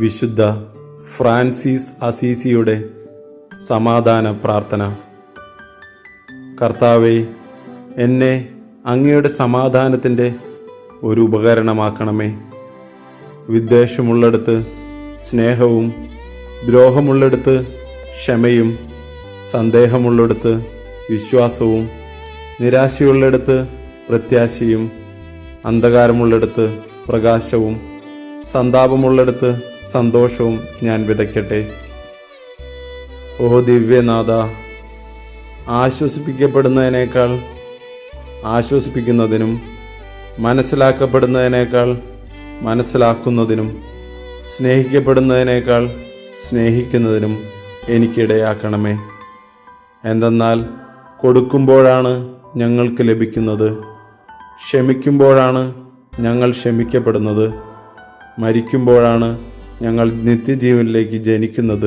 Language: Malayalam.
വിശുദ്ധ ഫ്രാൻസിസ് അസീസിയുടെ സമാധാന പ്രാർത്ഥന. കർത്താവേ, എന്നെ അങ്ങയുടെ സമാധാനത്തിൻ്റെ ഒരു ഉപകരണമാക്കണമേ. വിദ്വേഷമുള്ളിടത്ത് സ്നേഹവും, ദ്രോഹമുള്ളിടത്ത് ക്ഷമയും, സന്ദേഹമുള്ളിടത്ത് വിശ്വാസവും, നിരാശയുള്ളിടത്ത് പ്രത്യാശയും, അന്ധകാരമുള്ളിടത്ത് പ്രകാശവും, സന്താപമുള്ളിടത്ത് സന്തോഷവും ഞാൻ വിതയ്ക്കട്ടെ. ഓ ദിവ്യനാഥ, ആശ്വസിപ്പിക്കപ്പെടുന്നതിനേക്കാൾ ആശ്വസിപ്പിക്കുന്നതിനും മനസ്സിലാക്കപ്പെടുന്നതിനേക്കാൾ മനസ്സിലാക്കുന്നതിനും സ്നേഹിക്കപ്പെടുന്നതിനേക്കാൾ സ്നേഹിക്കുന്നതിനും എനിക്കിടയാക്കണമേ. എന്തെന്നാൽ കൊടുക്കുമ്പോഴാണ് ഞങ്ങൾക്ക് ലഭിക്കുന്നത്, ക്ഷമിക്കുമ്പോഴാണ് ഞങ്ങൾ ക്ഷമിക്കപ്പെടുന്നത്, മരിക്കുമ്പോഴാണ് ഞങ്ങൾ നിത്യജീവനിലേക്ക് ജനിക്കുന്നത്.